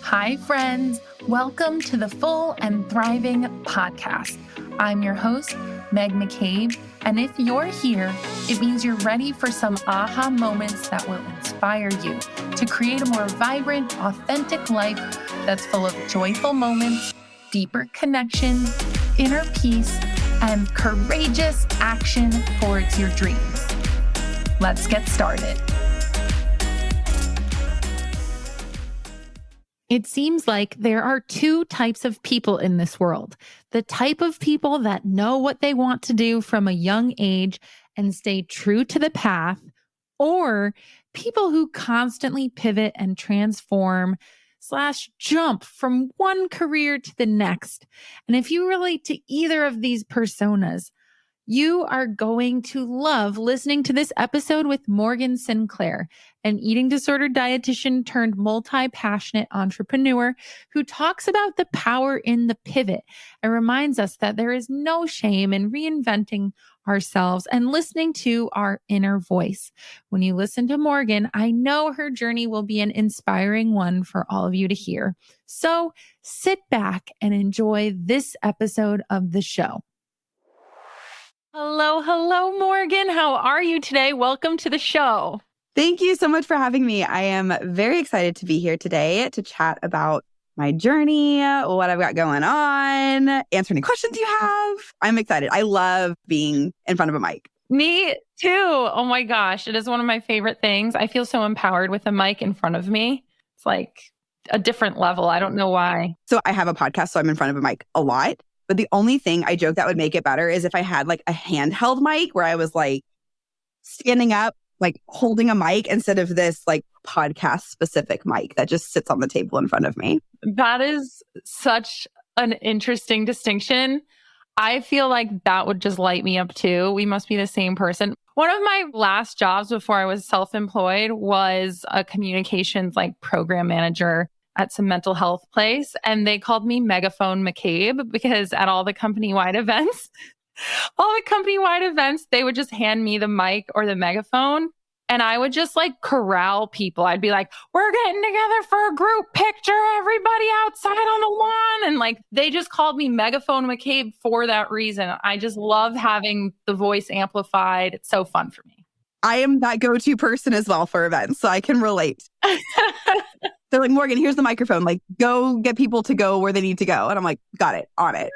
Hi, friends. Welcome to the Full and Thriving podcast. I'm your host, Meg McCabe, and if you're here, it means you're ready for some aha moments that will inspire you to create a more vibrant, authentic life that's full of joyful moments, deeper connections, inner peace, and courageous action towards your dreams. Let's get started. It seems like there are two types of people in this world. The type of people that know what they want to do from a young age and stay true to the path, or people who constantly pivot and transform / jump from one career to the next. And if you relate to either of these personas, you are going to love listening to this episode with Morgan Sinclair, an eating disorder dietitian turned multi-passionate entrepreneur who talks about the power in the pivot and reminds us that there is no shame in reinventing ourselves and listening to our inner voice. When you listen to Morgan, I know her journey will be an inspiring one for all of you to hear. So sit back and enjoy this episode of the show. Hello, Morgan. How are you today? Welcome to the show. Thank you so much for having me. I am very excited to be here today to chat about my journey, what I've got going on, answer any questions you have. I'm excited. I love being in front of a mic. Me too. Oh my gosh. It is one of my favorite things. I feel so empowered with a mic in front of me. It's like a different level. I don't know why. So I have a podcast, so I'm in front of a mic a lot. But the only thing I joke that would make it better is if I had like a handheld mic where I was like standing up, like holding a mic instead of this like podcast specific mic that just sits on the table in front of me. That is such an interesting distinction. I feel like that would just light me up too. We must be the same person. One of my last jobs before I was self-employed was a communications like program manager at some mental health place. And they called me Megaphone McCabe because at all the company-wide events, they would just hand me the mic or the megaphone. And I would just like corral people. I'd be like, we're getting together for a group picture, everybody outside on the lawn. And like, they just called me Megaphone McCabe for that reason. I just love having the voice amplified. It's so fun for me. I am that go-to person as well for events, so I can relate. They're like, Morgan, here's the microphone. Like, go get people to go where they need to go. And I'm like, got it, on it.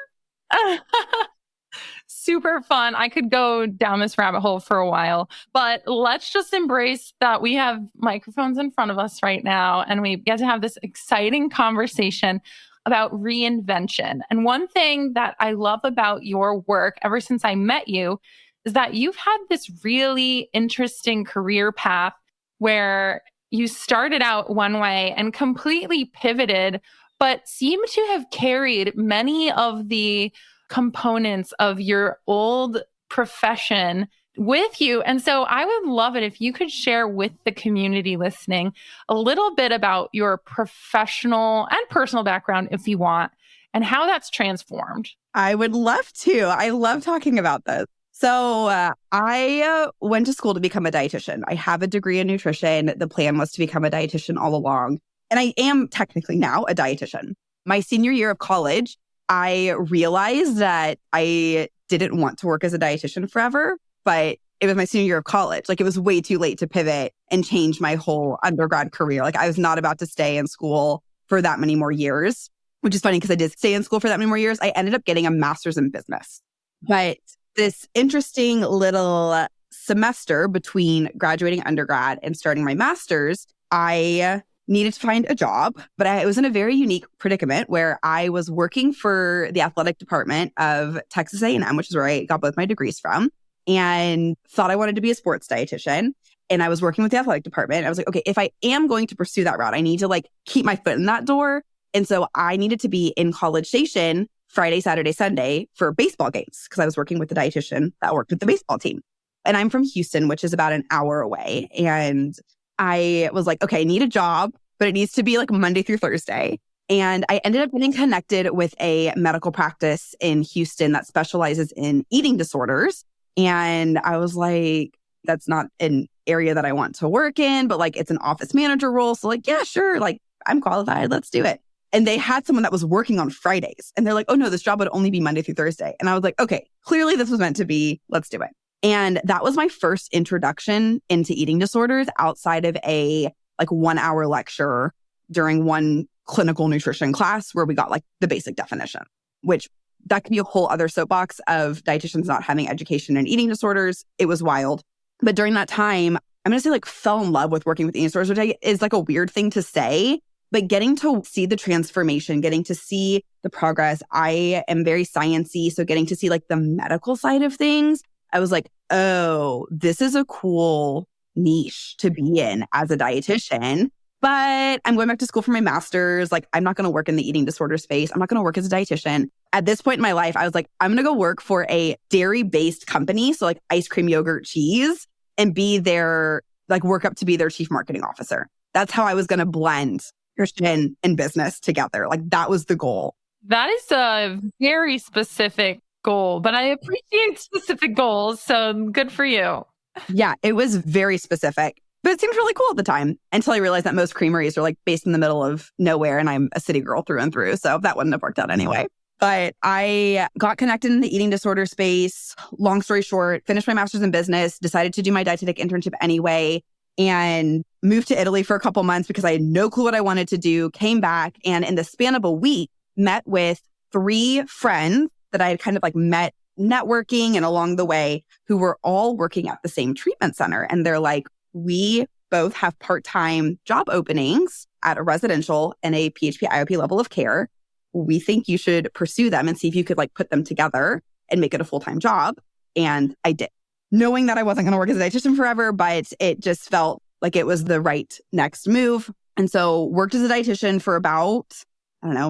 Super fun. I could go down this rabbit hole for a while, but let's just embrace that we have microphones in front of us right now, and we get to have this exciting conversation about reinvention. And one thing that I love about your work ever since I met you is that you've had this really interesting career path where you started out one way and completely pivoted, but seem to have carried many of the components of your old profession with you. And so I would love it if you could share with the community listening a little bit about your professional and personal background, if you want, and how that's transformed. I would love to. I love talking about this. So I went to school to become a dietitian. I have a degree in nutrition. The plan was to become a dietitian all along. And I am technically now a dietitian. My senior year of college, I realized that I didn't want to work as a dietitian forever, but it was my senior year of college. Like, it was way too late to pivot and change my whole undergrad career. Like, I was not about to stay in school for that many more years, which is funny because I did stay in school for that many more years. I ended up getting a master's in business. But this interesting little semester between graduating undergrad and starting my master's, I needed to find a job, but I was in a very unique predicament where I was working for the athletic department of Texas A&M, which is where I got both my degrees from, and thought I wanted to be a sports dietitian. And I was working with the athletic department. I was like, okay, if I am going to pursue that route, I need to like keep my foot in that door. And so I needed to be in College Station Friday, Saturday, Sunday for baseball games because I was working with the dietitian that worked with the baseball team. And I'm from Houston, which is about an hour away. And I was like, okay, I need a job, but it needs to be like Monday through Thursday. And I ended up getting connected with a medical practice in Houston that specializes in eating disorders. And I was like, that's not an area that I want to work in, but like it's an office manager role. So like, yeah, sure. Like I'm qualified. Let's do it. And they had someone that was working on Fridays. And they're like, oh no, this job would only be Monday through Thursday. And I was like, okay, clearly this was meant to be. Let's do it. And that was my first introduction into eating disorders outside of a 1 hour lecture during one clinical nutrition class where we got like the basic definition, which that could be a whole other soapbox of dietitians not having education in eating disorders. It was wild. But during that time, I'm going to say like fell in love with working with eating disorders, which is like a weird thing to say, but getting to see the transformation, getting to see the progress. I am very sciencey. So getting to see like the medical side of things, I was like, oh, this is a cool niche to be in as a dietitian. But I'm going back to school for my master's. Like, I'm not going to work in the eating disorder space. I'm not going to work as a dietitian. At this point in my life, I was like, I'm going to go work for a dairy-based company. So like ice cream, yogurt, cheese, and be their, like work up to be their chief marketing officer. That's how I was going to blend Christian and business together. Like that was the goal. That is a very specific goal, but I appreciate specific goals. So good for you. Yeah, it was very specific, but it seemed really cool at the time until I realized that most creameries are like based in the middle of nowhere and I'm a city girl through and through. So that wouldn't have worked out anyway. But I got connected in the eating disorder space. Long story short, finished my master's in business, decided to do my dietetic internship anyway, and moved to Italy for a couple months because I had no clue what I wanted to do, came back, and in the span of a week, met with 3 friends that I had kind of like met networking and along the way who were all working at the same treatment center. And they're like, we both have part-time job openings at a residential and a PHP IOP level of care. We think you should pursue them and see if you could like put them together and make it a full-time job. And I did, knowing that I wasn't going to work as a dietitian forever, but it just felt like it was the right next move. And so worked as a dietitian for about,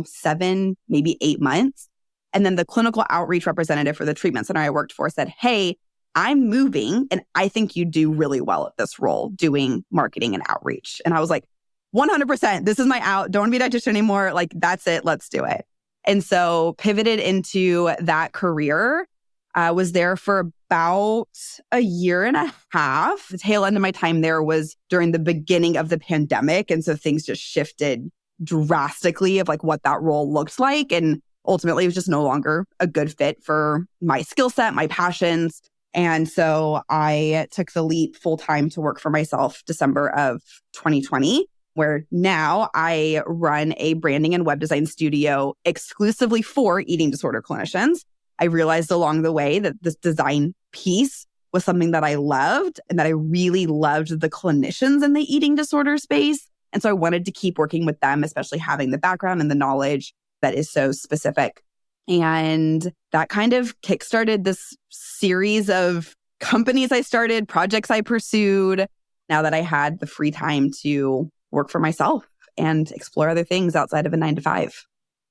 7, maybe 8 months. And then the clinical outreach representative for the treatment center I worked for said, hey, I'm moving and I think you do really well at this role doing marketing and outreach. And I was like, 100%, this is my out. Don't want to be a dietitian anymore. Like, that's it. Let's do it. And so pivoted into that career. Was there for about a year and a half. The tail end of my time there was during the beginning of the pandemic. And so things just shifted drastically of like what that role looked like. And ultimately, it was just no longer a good fit for my skill set, my passions. And so I took the leap full time to work for myself December of 2020, where now I run a branding and web design studio exclusively for eating disorder clinicians. I realized along the way that this design piece was something that I loved and that I really loved the clinicians in the eating disorder space. And so I wanted to keep working with them, especially having the background and the knowledge that is so specific. And that kind of kickstarted this series of companies I started, projects I pursued, now that I had the free time to work for myself and explore other things outside of a 9-to-5.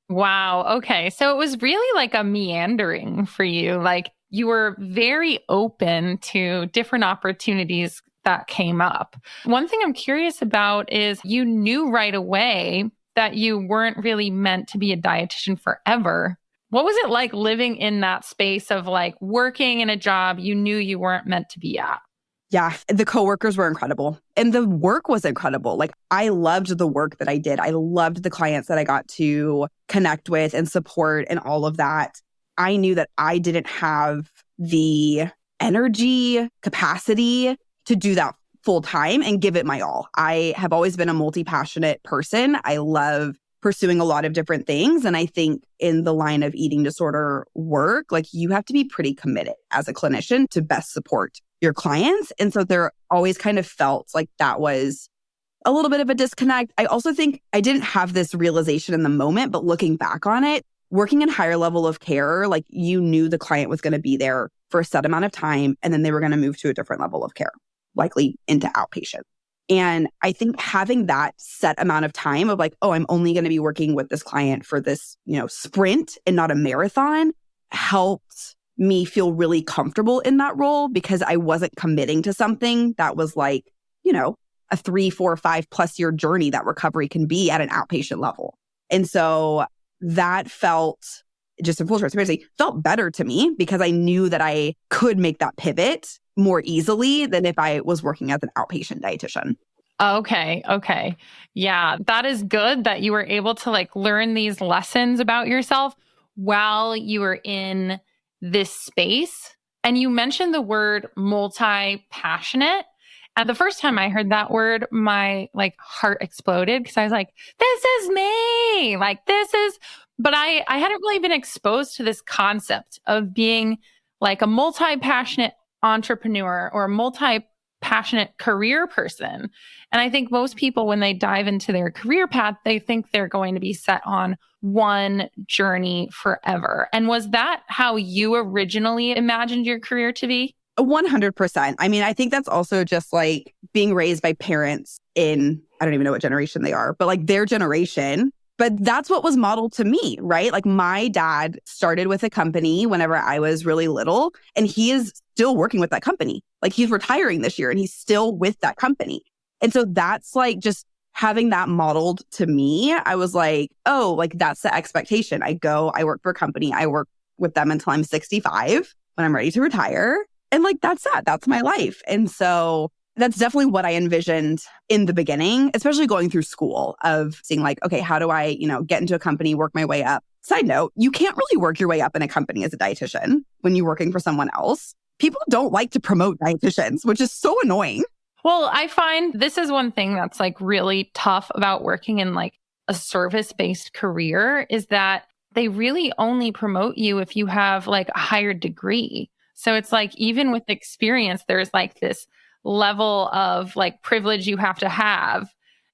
Wow. Okay. So it was really like a meandering for you. Like you were very open to different opportunities that came up. One thing I'm curious about is you knew right away that you weren't really meant to be a dietitian forever. What was it like living in that space of like working in a job you knew you weren't meant to be at? Yeah, the coworkers were incredible and the work was incredible. Like I loved the work that I did. I loved the clients that I got to connect with and support and all of that. I knew that I didn't have the energy, capacity to do that full time and give it my all. I have always been a multi-passionate person. I love pursuing a lot of different things. And I think in the line of eating disorder work, like you have to be pretty committed as a clinician to best support your clients. And so there always kind of felt like that was a little bit of a disconnect. I also think I didn't have this realization in the moment, but looking back on it, working in higher level of care, like you knew the client was going to be there for a set amount of time, and then they were going to move to a different level of care, likely into outpatient. And I think having that set amount of time of like, oh, I'm only going to be working with this client for this, sprint and not a marathon helped me feel really comfortable in that role because I wasn't committing to something that was like, a 3, 4, 5+ year journey that recovery can be at an outpatient level. And so that felt, just in full transparency, felt better to me because I knew that I could make that pivot more easily than if I was working as an outpatient dietitian. Okay. Okay. Yeah. That is good that you were able to like learn these lessons about yourself while you were in this space. And you mentioned the word multi passionate. And the first time I heard that word, my like heart exploded because I was like, this is me. Like, this is, but I hadn't really been exposed to this concept of being like a multi passionate entrepreneur or a multi passionate career person. And I think most people, when they dive into their career path, they think they're going to be set on one journey forever. And was that how you originally imagined your career to be? 100%. I mean, I think that's also just like being raised by parents in, I don't even know what generation they are, but like their generation. But that's what was modeled to me, right? Like my dad started with a company whenever I was really little, and he is still working with that company. Like he's retiring this year and he's still with that company. And so that's like just having that modeled to me. I was like, oh, like that's the expectation. I go, I work for a company. I work with them until I'm 65 when I'm ready to retire. And like, that's that. That's my life. And so that's definitely what I envisioned in the beginning, especially going through school of seeing like, okay, how do I, get into a company, work my way up? Side note, you can't really work your way up in a company as a dietitian when you're working for someone else. People don't like to promote dietitians, which is so annoying. Well, I find this is one thing that's like really tough about working in like a service-based career is that they really only promote you if you have like a higher degree. So it's like, even with experience, there's like this level of like privilege you have to have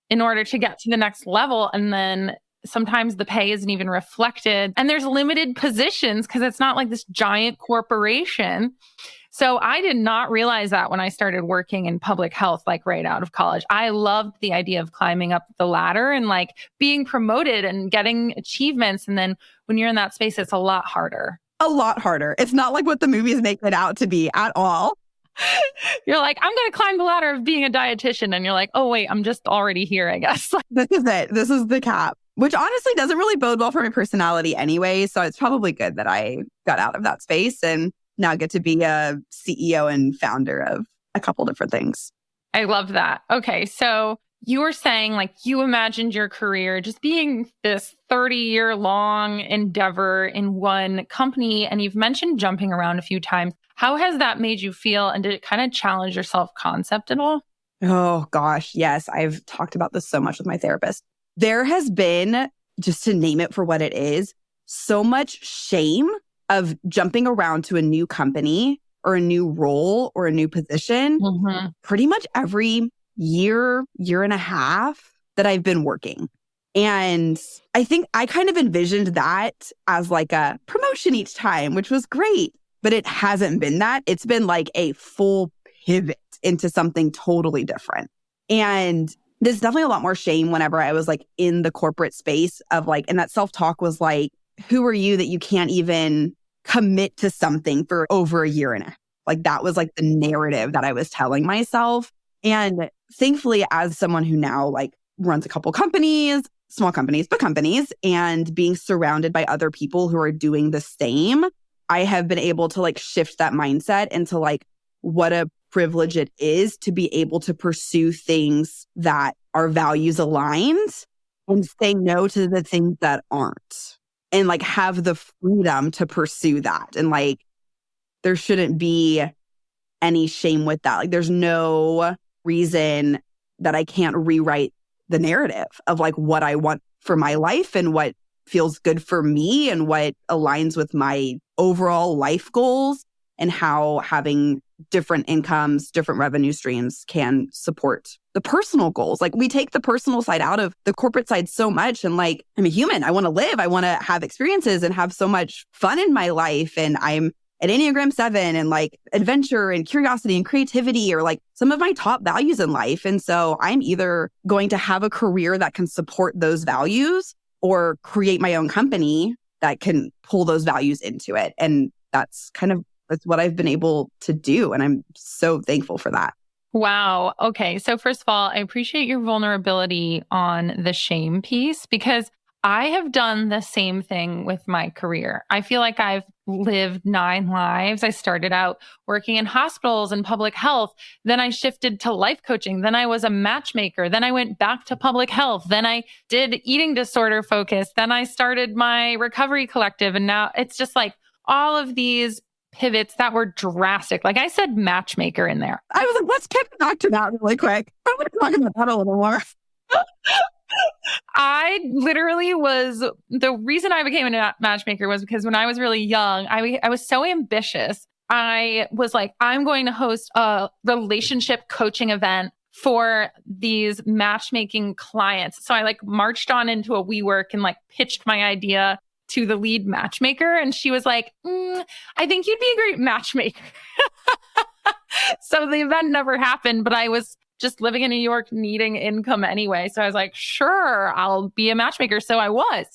in order to get to the next level. And then sometimes the pay isn't even reflected. And there's limited positions because it's not like this giant corporation. So I did not realize that when I started working in public health, like right out of college. I loved the idea of climbing up the ladder and like being promoted and getting achievements. And then when you're in that space, it's a lot harder. A lot harder. It's not like what the movies make it out to be at all. You're like, I'm going to climb the ladder of being a dietitian. And you're like, oh, wait, I'm just already here, I guess. This is it. This is the cap, which honestly doesn't really bode well for my personality anyway. So it's probably good that I got out of that space and now get to be a CEO and founder of a couple different things. I love that. Okay. So you were saying like you imagined your career just being this 30-year long endeavor in one company. And you've mentioned jumping around a few times. How has that made you feel? And did it kind of challenge your self-concept at all? Oh gosh, yes. I've talked about this so much with my therapist. There has been, just to name it for what it is, so much shame of jumping around to a new company or a new role or a new position pretty much every year and a half that I've been working. And I think I kind of envisioned that as like a promotion each time, which was great, but it hasn't been that. It's been like a full pivot into something totally different. And there's definitely a lot more shame whenever I was like in the corporate space of like, and that self-talk was like, who are you that you can't even commit to something for over a year and a half? Like that was like the narrative that I was telling myself. And thankfully, as someone who now like runs a couple companies, small companies, but companies, and being surrounded by other people who are doing the same, I have been able to like shift that mindset into like what a privilege it is to be able to pursue things that are values aligned and say no to the things that aren't, and like have the freedom to pursue that. And like, there shouldn't be any shame with that. Like, there's no reason that I can't rewrite the narrative of like what I want for my life and what feels good for me and what aligns with my overall life goals, and how having different incomes, different revenue streams can support the personal goals. Like, we take the personal side out of the corporate side so much. And like, I'm a human. I want to live. I want to have experiences and have so much fun in my life. And I'm an Enneagram 7, and like adventure and curiosity and creativity are like some of my top values in life. And so I'm either going to have a career that can support those values or create my own company that can pull those values into it. And that's what I've been able to do. And I'm so thankful for that. Wow. Okay. So first of all, I appreciate your vulnerability on the shame piece, because I have done the same thing with my career. I feel like I've lived 9 lives. I started out working in hospitals and public health. Then I shifted to life coaching. Then I was a matchmaker. Then I went back to public health. Then I did eating disorder focus. Then I started my recovery collective. And now it's just like all of these pivots that were drastic. Like I said, matchmaker in there. I was like, let's get back to that really quick. I want to talk about that a little more. I literally was, the reason I became a matchmaker was because when I was really young, I was so ambitious. I was like, I'm going to host a relationship coaching event for these matchmaking clients. So I like marched on into a WeWork and like pitched my idea to the lead matchmaker. And she was like, I think you'd be a great matchmaker. So the event never happened, but I was just living in New York, needing income anyway. So I was like, sure, I'll be a matchmaker. So I was.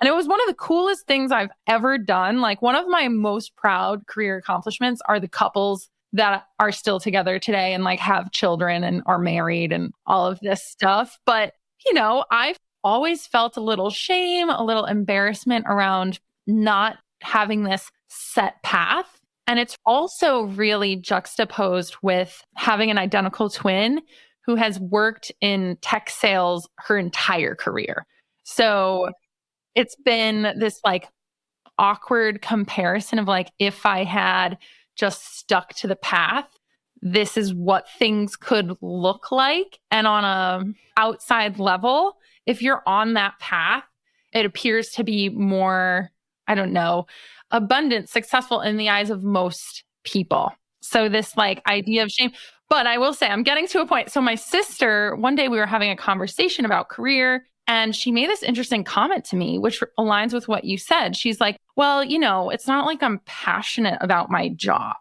And it was one of the coolest things I've ever done. Like one of my most proud career accomplishments are the couples that are still together today and like have children and are married and all of this stuff. But, you know, I've always felt a little shame, a little embarrassment around not having this set path. And it's also really juxtaposed with having an identical twin who has worked in tech sales her entire career. So it's been this like awkward comparison of like, if I had just stuck to the path, this is what things could look like. And on a outside level, if you're on that path, it appears to be more, I don't know, abundant, successful in the eyes of most people. So this like idea of shame. But I will say, I'm getting to a point. So my sister, one day we were having a conversation about career and she made this interesting comment to me, which aligns with what you said. She's like, well, you know, it's not like I'm passionate about my job.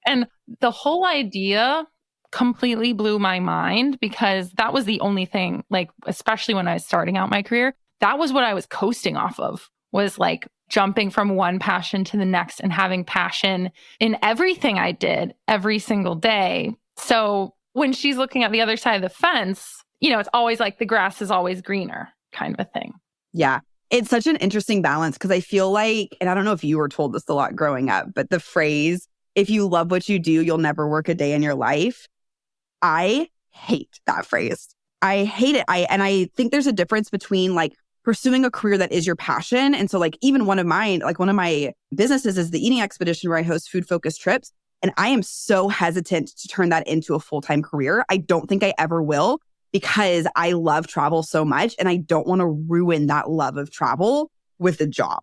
And the whole idea completely blew my mind because that was the only thing, like, especially when I was starting out my career, that was what I was coasting off of, was like jumping from one passion to the next and having passion in everything I did every single day. So when she's looking at the other side of the fence, you know, it's always like the grass is always greener kind of a thing. Yeah. It's such an interesting balance because I feel like, and I don't know if you were told this a lot growing up, but the phrase, if you love what you do, you'll never work a day in your life. I hate that phrase. I hate it. I think there's a difference between like pursuing a career that is your passion. And so like even one of my businesses is the eating expedition where I host food focused trips. And I am so hesitant to turn that into a full-time career. I don't think I ever will because I love travel so much and I don't want to ruin that love of travel with a job.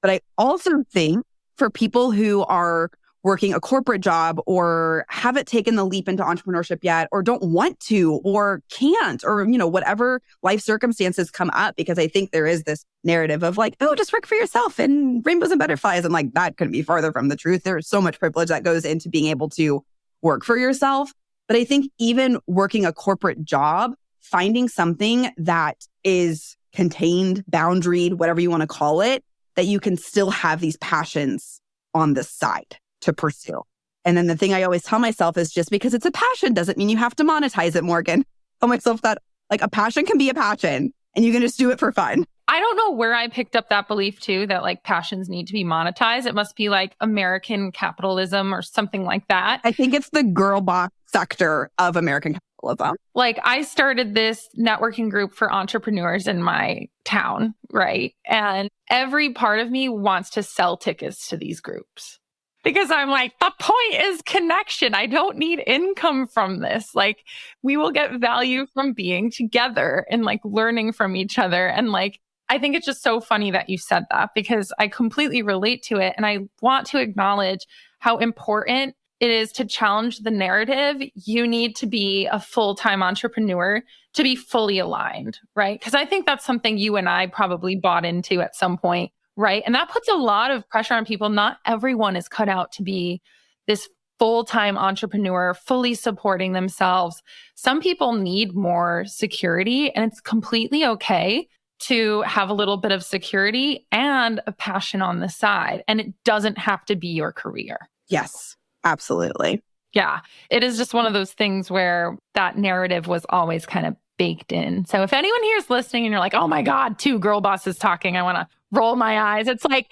But I also think for people who are working a corporate job or haven't taken the leap into entrepreneurship yet or don't want to or can't or, you know, whatever life circumstances come up, because I think there is this narrative of like, oh, just work for yourself and rainbows and butterflies. And like, that couldn't be farther from the truth. There's so much privilege that goes into being able to work for yourself. But I think even working a corporate job, finding something that is contained, boundaried, whatever you want to call it, that you can still have these passions on the side to pursue. And then the thing I always tell myself is just because it's a passion doesn't mean you have to monetize it, Morgan. Tell myself that like a passion can be a passion and you can just do it for fun. I don't know where I picked up that belief too, that like passions need to be monetized. It must be like American capitalism or something like that. I think it's the girl boss sector of American capitalism. Like I started this networking group for entrepreneurs in my town, right? And every part of me wants to sell tickets to these groups. Because I'm like, the point is connection. I don't need income from this. Like, we will get value from being together and like learning from each other. And like, I think it's just so funny that you said that because I completely relate to it. And I want to acknowledge how important it is to challenge the narrative. You need to be a full-time entrepreneur to be fully aligned, right? Because I think that's something you and I probably bought into at some point. Right. And that puts a lot of pressure on people. Not everyone is cut out to be this full-time entrepreneur, fully supporting themselves. Some people need more security, and it's completely okay to have a little bit of security and a passion on the side. And it doesn't have to be your career. Yes, absolutely. Yeah. It is just one of those things where that narrative was always kind of baked in. So if anyone here is listening and you're like, oh my God, two girl bosses talking, I want to roll my eyes. It's like,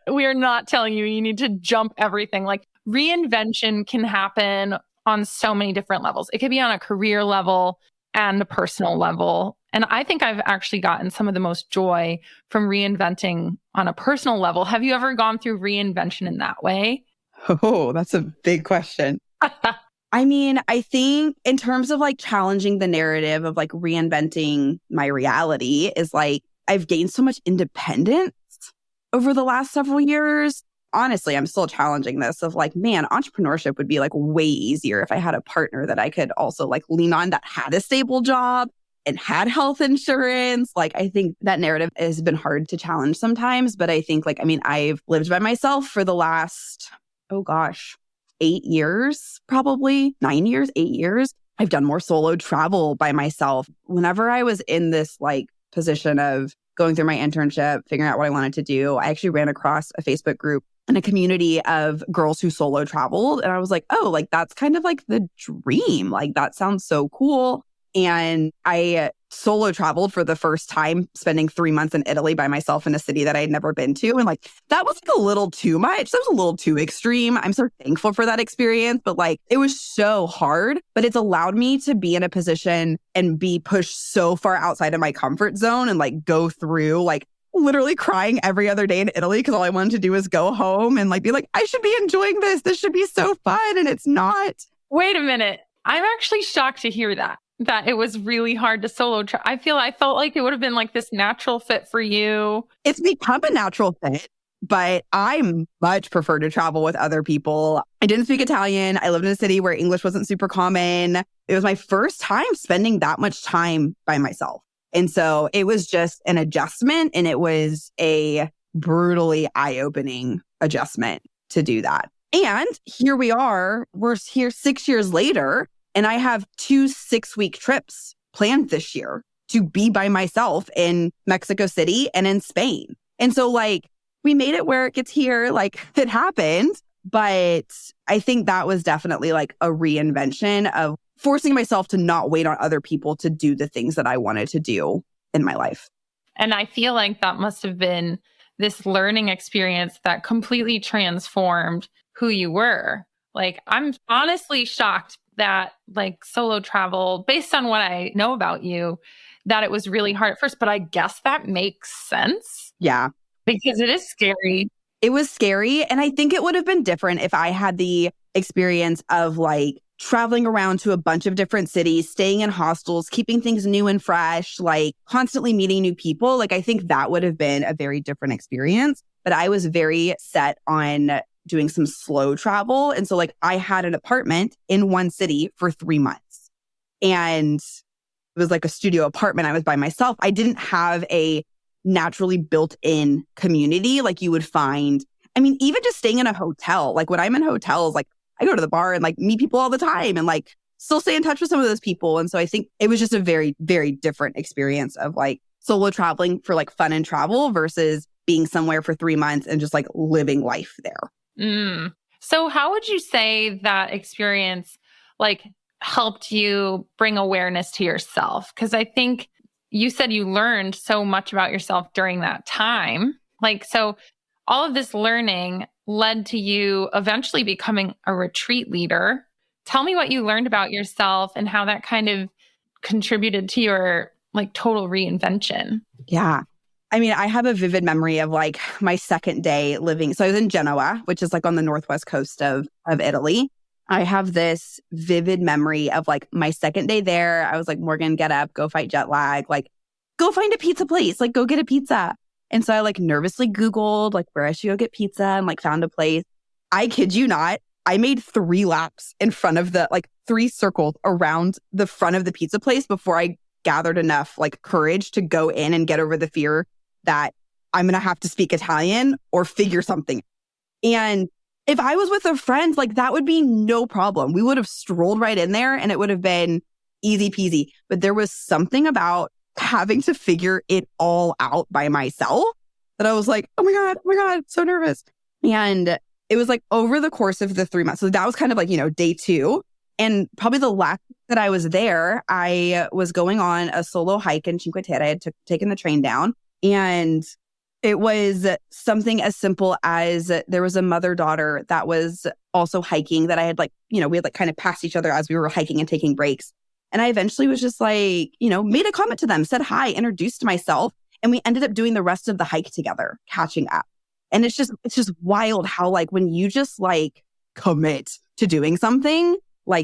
We are not telling you need to jump everything. Like reinvention can happen on so many different levels. It could be on a career level and a personal level. And I think I've actually gotten some of the most joy from reinventing on a personal level. Have you ever gone through reinvention in that way? Oh, that's a big question. I mean, I think in terms of like challenging the narrative of like reinventing my reality is like I've gained so much independence over the last several years. Honestly, I'm still challenging this of like, man, entrepreneurship would be like way easier if I had a partner that I could also like lean on that had a stable job and had health insurance. Like, I think that narrative has been hard to challenge sometimes. But I think like, I mean, I've lived by myself for the last, 8 years, probably 9 years, 8 years. I've done more solo travel by myself. Whenever I was in this like position of going through my internship, figuring out what I wanted to do, I actually ran across a Facebook group and a community of girls who solo traveled. And I was like, oh, like that's kind of like the dream. Like that sounds so cool. And I solo traveled for the first time, spending 3 months in Italy by myself in a city that I had never been to. And like, that was like a little too much. That was a little too extreme. I'm so thankful for that experience, but like, it was so hard, but it's allowed me to be in a position and be pushed so far outside of my comfort zone and like go through like literally crying every other day in Italy because all I wanted to do was go home and like be like, I should be enjoying this. This should be so fun. And it's not. Wait a minute. I'm actually shocked to hear that it was really hard to solo travel. I felt like it would have been like this natural fit for you. It's become a natural fit, but I much prefer to travel with other people. I didn't speak Italian. I lived in a city where English wasn't super common. It was my first time spending that much time by myself. And so it was just an adjustment, and it was a brutally eye-opening adjustment to do that. And here we are, we're here 6 years later, and I have 2 6-week trips planned this year to be by myself in Mexico City and in Spain. And so like, we made it where it gets here, like it happened. But I think that was definitely like a reinvention of forcing myself to not wait on other people to do the things that I wanted to do in my life. And I feel like that must have been this learning experience that completely transformed who you were. Like, I'm honestly shocked that like solo travel, based on what I know about you, that it was really hard at first, but I guess that makes sense. Yeah. Because it is scary. It was scary. And I think it would have been different if I had the experience of like traveling around to a bunch of different cities, staying in hostels, keeping things new and fresh, like constantly meeting new people. Like, I think that would have been a very different experience. But I was very set on doing some slow travel. And so like I had an apartment in one city for 3 months, and it was like a studio apartment. I was by myself. I didn't have a naturally built-in community like you would find. I mean, even just staying in a hotel, like when I'm in hotels, like I go to the bar and like meet people all the time and like still stay in touch with some of those people. And so I think it was just a very, very different experience of like solo traveling for like fun and travel versus being somewhere for 3 months and just like living life there. So how would you say that experience like helped you bring awareness to yourself? Because I think you said you learned so much about yourself during that time. Like, so all of this learning led to you eventually becoming a retreat leader. Tell me what you learned about yourself and how that kind of contributed to your like total reinvention. Yeah. I mean, I have a vivid memory of like my second day living. So I was in Genoa, which is like on the northwest coast of Italy. I have this vivid memory of like my second day there. I was like, Morgan, get up, go fight jet lag, like go find a pizza place, like go get a pizza. And so I like nervously Googled like where I should go get pizza and like found a place. I kid you not, I made 3 laps in front of the like 3 circles around the front of the pizza place before I gathered enough like courage to go in and get over the fear that I'm going to have to speak Italian or figure something. And if I was with a friend, like that would be no problem. We would have strolled right in there and it would have been easy peasy. But there was something about having to figure it all out by myself that I was like, oh my God, so nervous. And it was like over the course of the 3 months. So that was kind of like, day 2. And probably the last that I was there, I was going on a solo hike in Cinque Terre. I had taken the train down. And It was something as simple as there was a mother-daughter that was also hiking that I had we had kind of passed each other as we were hiking and taking breaks. And I eventually was just made a comment to them, said hi, introduced myself. And we ended up doing the rest of the hike together, catching up. And it's just wild how when you just commit to doing something,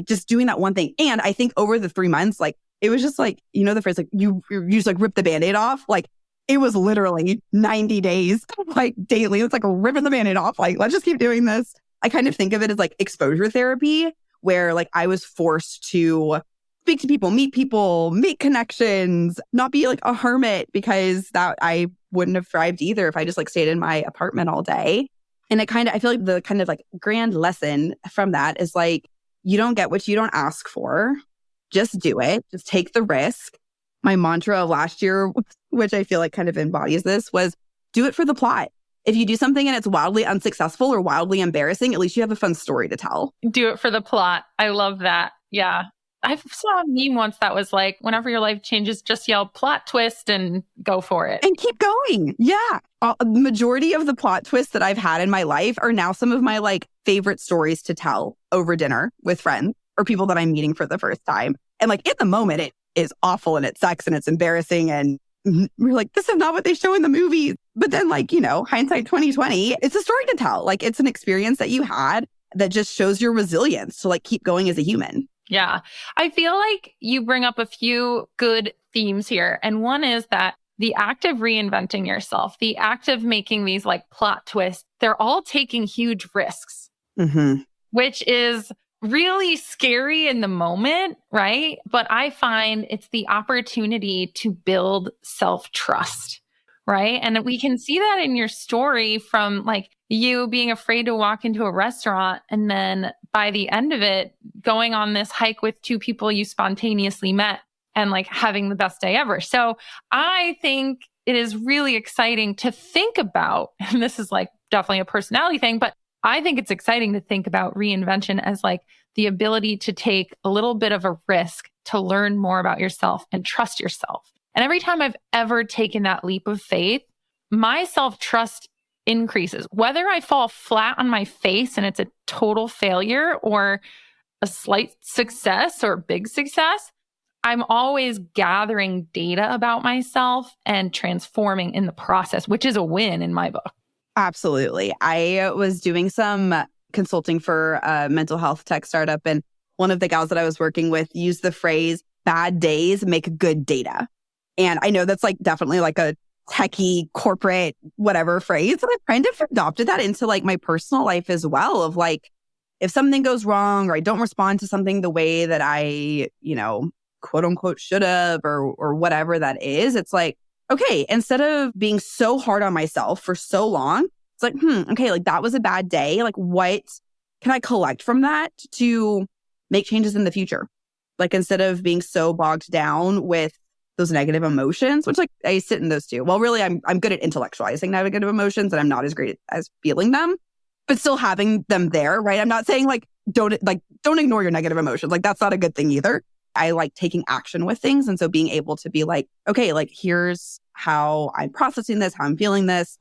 just doing that one thing. And I think over the 3 months, it was just the phrase, you just rip the Band-Aid off. It was literally 90 days, daily. It's ripping the Band-Aid off. Let's just keep doing this. I kind of think of it as exposure therapy, where I was forced to speak to people, meet people, make connections, not be a hermit, because that I wouldn't have thrived either if I just stayed in my apartment all day. And I feel like the kind of grand lesson from that is you don't get what you don't ask for. Just do it. Just take the risk. My mantra of last year, which I feel kind of embodies this, was do it for the plot. If you do something and it's wildly unsuccessful or wildly embarrassing, at least you have a fun story to tell. Do it for the plot. I love that. Yeah. I saw a meme once that was whenever your life changes, just yell plot twist and go for it. And keep going. Yeah. The majority of the plot twists that I've had in my life are now some of my favorite stories to tell over dinner with friends or people that I'm meeting for the first time. And in the moment, it is awful and it sucks and it's embarrassing. And we're this is not what they show in the movies. But then hindsight 2020, it's a story to tell. It's an experience that you had that just shows your resilience to keep going as a human. Yeah. I feel like you bring up a few good themes here. And one is that the act of reinventing yourself, the act of making these plot twists, they're all taking huge risks, which is really scary in the moment, right? But I find it's the opportunity to build self-trust, right? And we can see that in your story from you being afraid to walk into a restaurant and then by the end of it, going on this hike with two people you spontaneously met and having the best day ever. So I think it is really exciting to think about, and this is definitely a personality thing, but I think it's exciting to think about reinvention as the ability to take a little bit of a risk to learn more about yourself and trust yourself. And every time I've ever taken that leap of faith, my self-trust increases. Whether I fall flat on my face and it's a total failure or a slight success or big success, I'm always gathering data about myself and transforming in the process, which is a win in my book. Absolutely. I was doing some consulting for a mental health tech startup, and one of the gals that I was working with used the phrase, bad days make good data. And I know that's definitely a techie corporate whatever phrase, but I've kind of adopted that into my personal life as well of if something goes wrong or I don't respond to something the way that I, quote unquote should have or whatever that is, it's okay, instead of being so hard on myself for so long, it's okay, that was a bad day. What can I collect from that to make changes in the future? Instead of being so bogged down with those negative emotions, which I sit in those too. Well, really, I'm good at intellectualizing negative emotions and I'm not as great as feeling them, but still having them there, right? I'm not saying don't ignore your negative emotions. That's not a good thing either. I like taking action with things. And so being able to be okay, here's how I'm processing this, how I'm feeling this,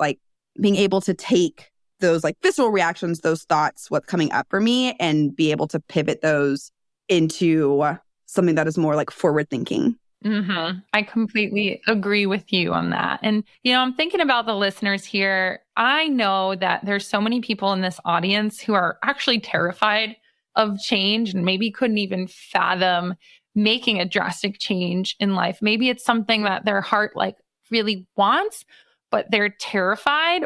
being able to take those visceral reactions, those thoughts, what's coming up for me, and be able to pivot those into something that is more forward thinking. I completely agree with you on that. And, I'm thinking about the listeners here. I know that there's so many people in this audience who are actually terrified of change and maybe couldn't even fathom making a drastic change in life. Maybe it's something that their heart really wants, but they're terrified.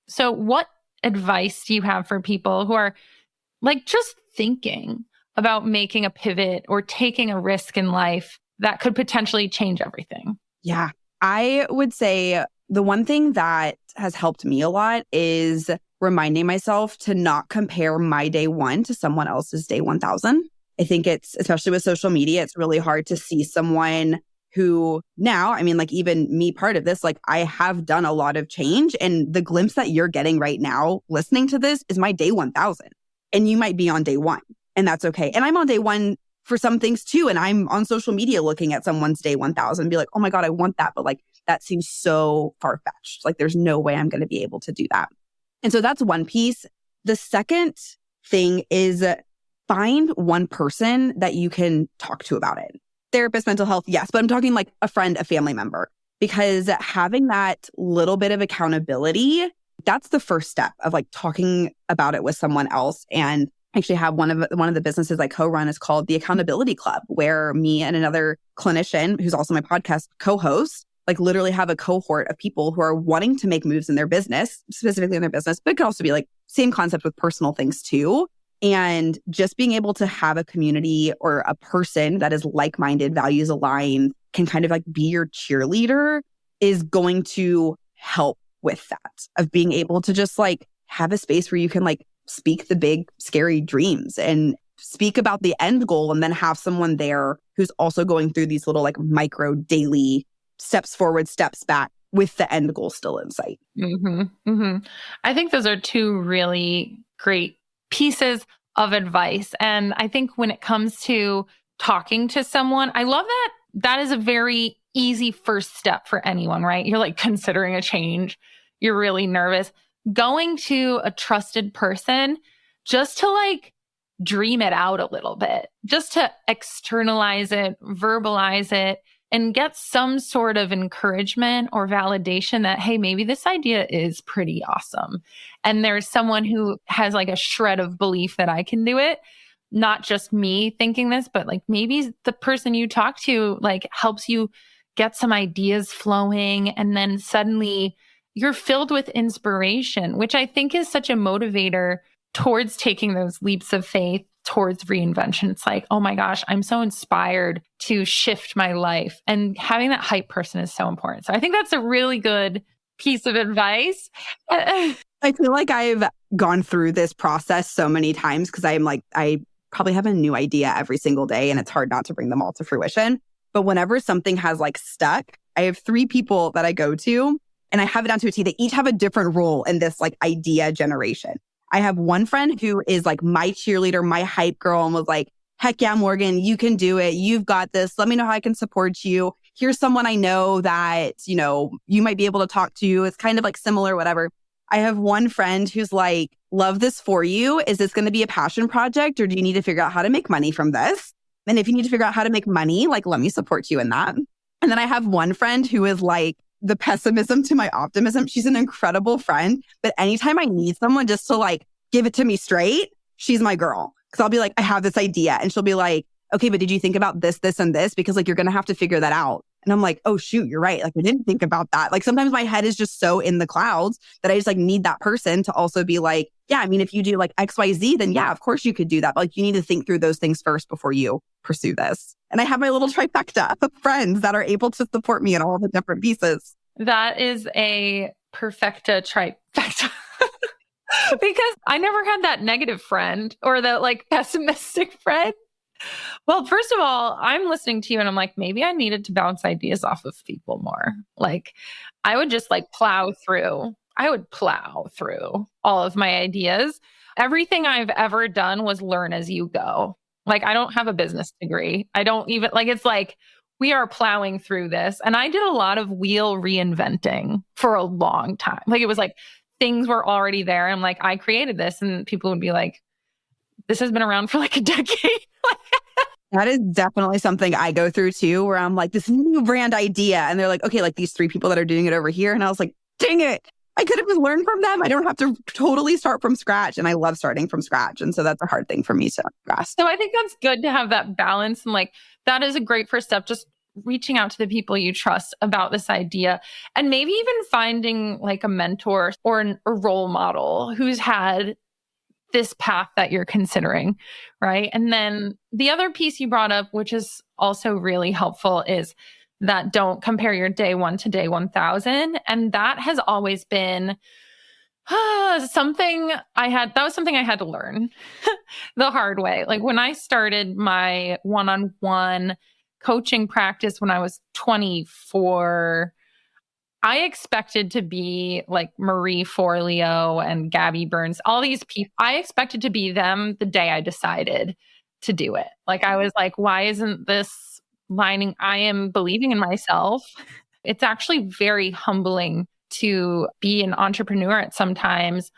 So what advice do you have for people who are just thinking about making a pivot or taking a risk in life that could potentially change everything? Yeah, I would say the one thing that has helped me a lot is reminding myself to not compare my day one to someone else's day 1000. I think it's, especially with social media, it's really hard to see someone who now, even me part of this, I have done a lot of change, and the glimpse that you're getting right now listening to this is my day 1000. And you might be on day one, and that's okay. And I'm on day one for some things too. And I'm on social media looking at someone's day 1000 and be like, oh my God, I want that. But like, that seems so far-fetched. Like there's no way I'm going to be able to do that. And so that's one piece. The second thing is find one person that you can talk to about it. Therapist, mental health, yes. But I'm talking like a friend, a family member, because having that little bit of accountability, that's the first step of like talking about it with someone else. And actually have one of the businesses I co-run is called the Accountability Club, where me and another clinician who's also my podcast co-host, like literally have a cohort of people who are wanting to make moves in their business, specifically in their business, but it could also be like same concept with personal things too. And just being able to have a community or a person that is like-minded, values aligned, can kind of like be your cheerleader is going to help with that, of being able to just like have a space where you can like speak the big, scary dreams and speak about the end goal, and then have someone there who's also going through these little like micro daily steps forward, steps back with the end goal still in sight. I think those are two really great pieces of advice. And I think when it comes to talking to someone, I love that that is a very easy first step for anyone, right? You're like considering a change. You're really nervous. Going to a trusted person just to like dream it out a little bit, just to externalize it, verbalize it, and get some sort of encouragement or validation that, hey, maybe this idea is pretty awesome. And there's someone who has like a shred of belief that I can do it. Not just me thinking this, but like maybe the person you talk to like helps you get some ideas flowing. And then suddenly you're filled with inspiration, which I think is such a motivator towards taking those leaps of faith towards reinvention. It's like, oh my gosh, I'm so inspired to shift my life. And having that hype person is so important. So I think that's a really good piece of advice. I feel like I've gone through this process so many times because I'm like, I probably have a new idea every single day and it's hard not to bring them all to fruition. But whenever something has like stuck, I have 3 people that I go to and I have it down to a T. They each have a different role in this like idea generation. I have one friend who is like my cheerleader, my hype girl, and was like, heck yeah, Morgan, you can do it. You've got this. Let me know how I can support you. Here's someone I know that, you know, you might be able to talk to. It's kind of like similar, whatever. I have one friend who's like, love this for you. Is this going to be a passion project or do you need to figure out how to make money from this? And if you need to figure out how to make money, like, let me support you in that. And then I have one friend who is like the pessimism to my optimism. She's an incredible friend, but anytime I need someone just to like give it to me straight, she's my girl. Cause I'll be like, I have this idea. And she'll be like, okay, but did you think about this, this, and this? Because like, you're going to have to figure that out. And I'm like, oh shoot, you're right. Like I didn't think about that. Like sometimes my head is just so in the clouds that I just like need that person to also be like, yeah, I mean, if you do like XYZ, then yeah, of course you could do that. But like you need to think through those things first before you pursue this. And I have my little trifecta of friends that are able to support me in all the different pieces. That is a perfecta trifecta. Because I never had that negative friend or that like pessimistic friend. Well, first of all, I'm listening to you and I'm like, maybe I needed to bounce ideas off of people more. Like I would just like plow through all of my ideas. Everything I've ever done was learn as you go. Like I don't have a business degree. I don't even like, it's like, we are plowing through this. And I did a lot of wheel reinventing for a long time. Like it was like things were already there. I'm like, I created this. And people would be like, this has been around for like a decade. That is definitely something I go through too, where I'm like, this new brand idea. And they're like, okay, like these 3 people that are doing it over here. And I was like, dang it. I could have just learned from them. I don't have to totally start from scratch. And I love starting from scratch. And so that's a hard thing for me to grasp. So I think that's good to have that balance. And like, that is a great first step. Just reaching out to the people you trust about this idea and maybe even finding like a mentor or a role model who's had this path that you're considering, right? And then the other piece you brought up, which is also really helpful, is that don't compare your day 1 to day 1000. And that has always been something I had to learn the hard way. Like when I started my one-on-one coaching practice when I was 24, I expected to be like Marie Forleo and Gabby Burns, all these people. I expected to be them the day I decided to do it. Like I was like, why isn't this lining? I am believing in myself. It's actually very humbling to be an entrepreneur at sometimes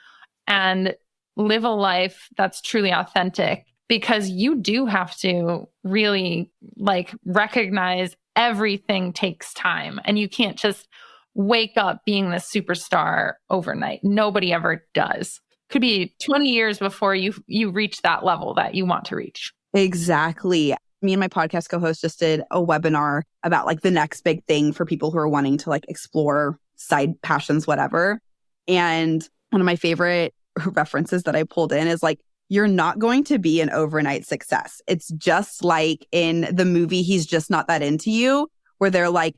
and live a life that's truly authentic, because you do have to really like recognize everything takes time, and you can't just wake up being this superstar overnight. Nobody ever does. Could be 20 years before you reach that level that you want to reach. Exactly. Me and my podcast co-host just did a webinar about like the next big thing for people who are wanting to like explore side passions, whatever. And one of my favorite references that I pulled in is like, you're not going to be an overnight success. It's just like in the movie, He's Just Not That Into You, where they're like,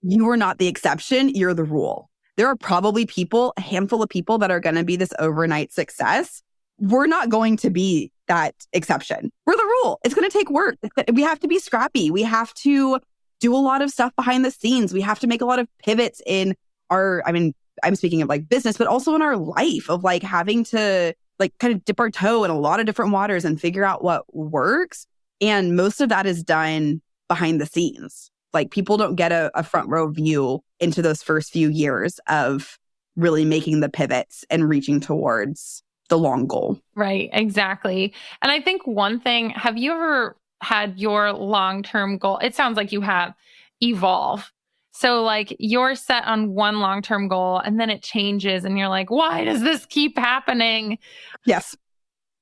you are not the exception, you're the rule. There are probably people, a handful of people that are going to be this overnight success. We're not going to be that exception. We're the rule. It's going to take work. We have to be scrappy. We have to do a lot of stuff behind the scenes. We have to make a lot of pivots in our, I mean, I'm speaking of like business, but also in our life of like having to like kind of dip our toe in a lot of different waters and figure out what works. And most of that is done behind the scenes. Like people don't get a front row view into those first few years of really making the pivots and reaching towards the long goal. Right, exactly. And I think one thing, have you ever had your long-term goal? It sounds like you have evolve. So like you're set on one long-term goal and then it changes and you're like, why does this keep happening? Yes.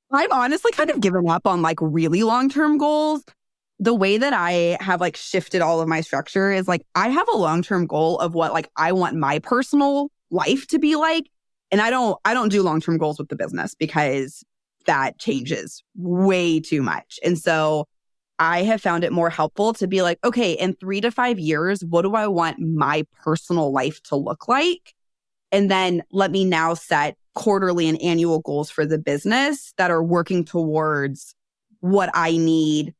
I've honestly kind of given up on like really long-term goals. The way that I have like shifted all of my structure is like, I have a long-term goal of what like I want my personal life to be like. And I don't do long-term goals with the business because that changes way too much. And so I have found it more helpful to be like, okay, in 3 to 5 years, what do I want my personal life to look like? And then let me now set quarterly and annual goals for the business that are working towards what I need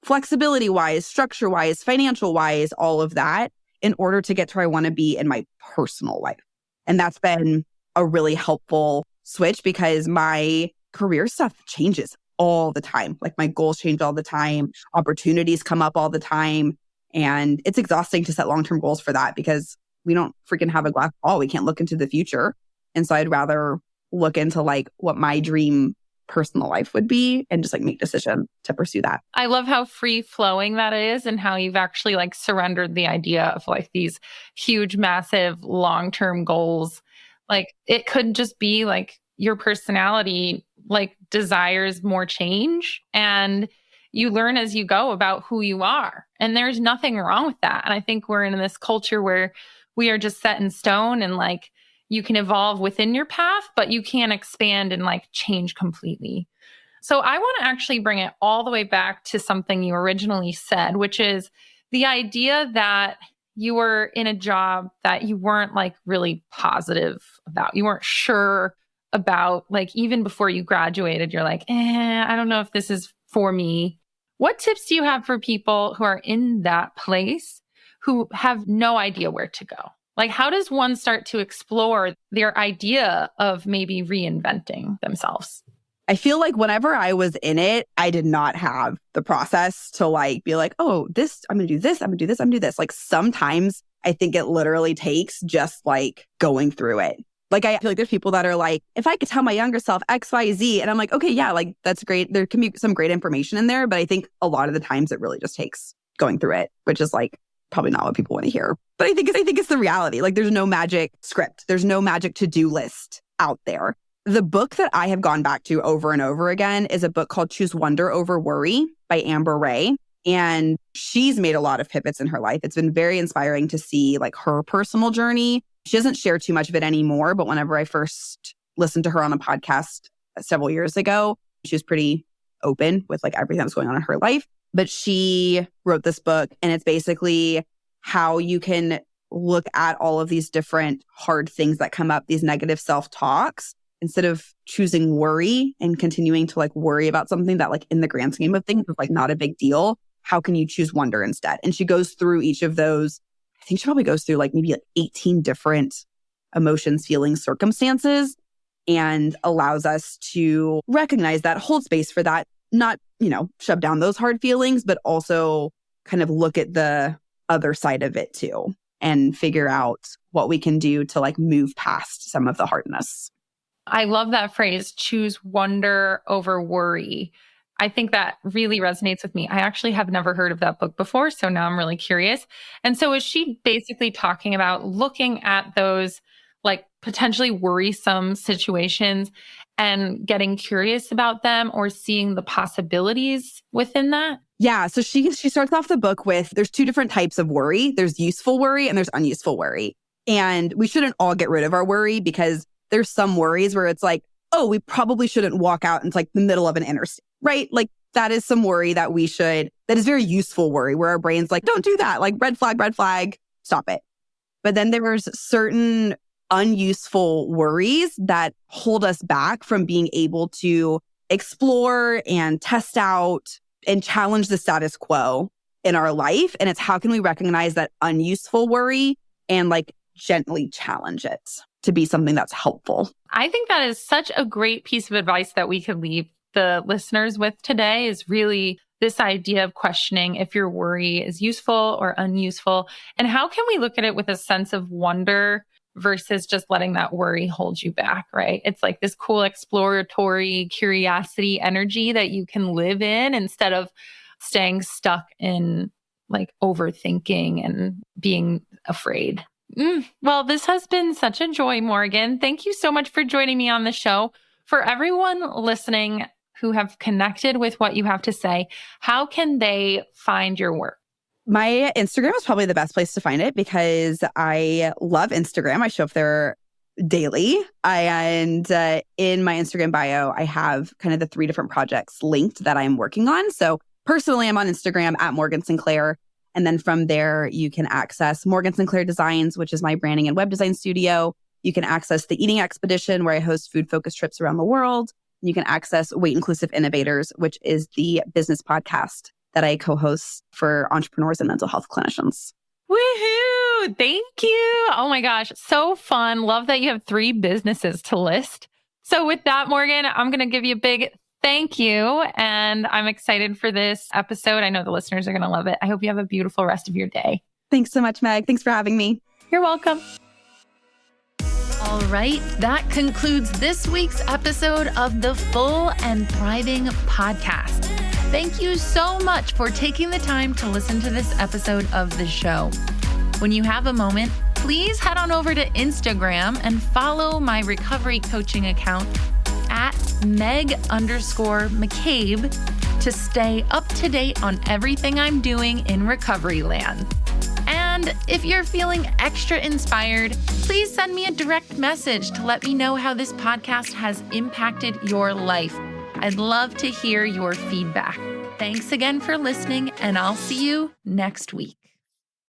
flexibility-wise, structure-wise, financial-wise, all of that in order to get to where I want to be in my personal life. And that's been a really helpful switch because my career stuff changes all the time. Like my goals change all the time. Opportunities come up all the time. And it's exhausting to set long-term goals for that because we don't freaking have a glass ball. We can't look into the future. And so I'd rather look into like what my dream personal life would be and just like make decisions to pursue that. I love how free flowing that is and how you've actually like surrendered the idea of like these huge, massive long-term goals. Like it could just be like your personality like desires more change and you learn as you go about who you are. And there's nothing wrong with that. And I think we're in this culture where we are just set in stone and like you can evolve within your path, but you can't expand and like change completely. So I want to actually bring it all the way back to something you originally said, which is the idea that you were in a job that you weren't like really positive about. You weren't sure about, like even before you graduated, you're like, I don't know if this is for me. What tips do you have for people who are in that place who have no idea where to go? Like, how does one start to explore their idea of maybe reinventing themselves? I feel like whenever I was in it, I did not have the process to like be like, oh, this, I'm going to do this, I'm going to do this, I'm going to do this. Like sometimes I think it literally takes just like going through it. Like I feel like there's people that are like, if I could tell my younger self X, Y, Z, and I'm like, okay, yeah, like that's great. There can be some great information in there, but I think a lot of the times it really just takes going through it, which is like probably not what people want to hear. But I think it's the reality. Like there's no magic script. There's no magic to-do list out there. The book that I have gone back to over and over again is a book called Choose Wonder Over Worry by Amber Ray. And she's made a lot of pivots in her life. It's been very inspiring to see like her personal journey. She doesn't share too much of it anymore, but whenever I first listened to her on a podcast several years ago, she was pretty open with like everything that was going on in her life. But she wrote this book and it's basically how you can look at all of these different hard things that come up, these negative self-talks, instead of choosing worry and continuing to like worry about something that like in the grand scheme of things is like not a big deal. How can you choose wonder instead? And she goes through each of those. I think she probably goes through like maybe like 18 different emotions, feelings, circumstances, and allows us to recognize that, hold space for that, not, shove down those hard feelings, but also kind of look at the other side of it too and figure out what we can do to like move past some of the hardness. I love that phrase, choose wonder over worry. I think that really resonates with me. I actually have never heard of that book before, so now I'm really curious. And so is she basically talking about looking at those like potentially worrisome situations and getting curious about them or seeing the possibilities within that? Yeah. So she starts off the book with there's two different types of worry. There's useful worry and there's unuseful worry. And we shouldn't all get rid of our worry because there's some worries where it's like, oh, we probably shouldn't walk out into like the middle of an interstate, right? Like that is some worry that is very useful worry where our brain's like, don't do that. Like red flag, stop it. But then there's certain unuseful worries that hold us back from being able to explore and test out and challenge the status quo in our life. And it's how can we recognize that unuseful worry and like gently challenge it to be something that's helpful. I think that is such a great piece of advice that we could leave the listeners with today is really this idea of questioning if your worry is useful or unuseful. And how can we look at it with a sense of wonder versus just letting that worry hold you back, right? It's like this cool exploratory curiosity energy that you can live in instead of staying stuck in like overthinking and being afraid. Well, this has been such a joy, Morgan. Thank you so much for joining me on the show. For everyone listening who have connected with what you have to say, how can they find your work? My Instagram is probably the best place to find it because I love Instagram. I show up there daily. And in my Instagram bio, I have kind of the 3 different projects linked that I'm working on. So personally, I'm on Instagram at Morgan Sinclair. And then from there, you can access Morgan Sinclair Designs, which is my branding and web design studio. You can access the Eating Expedition, where I host food-focused trips around the world. You can access Weight Inclusive Innovators, which is the business podcast that I co-host for entrepreneurs and mental health clinicians. Woohoo! Thank you. Oh my gosh, so fun. Love that you have 3 businesses to list. So with that, Morgan, I'm going to give you a big thank you. And I'm excited for this episode. I know the listeners are going to love it. I hope you have a beautiful rest of your day. Thanks so much, Meg. Thanks for having me. You're welcome. All right, that concludes this week's episode of the Full and Thriving podcast. Thank you so much for taking the time to listen to this episode of the show. When you have a moment, please head on over to Instagram and follow my recovery coaching account at Meg_McCabe to stay up to date on everything I'm doing in recovery land. And if you're feeling extra inspired, please send me a direct message to let me know how this podcast has impacted your life. I'd love to hear your feedback. Thanks again for listening, and I'll see you next week.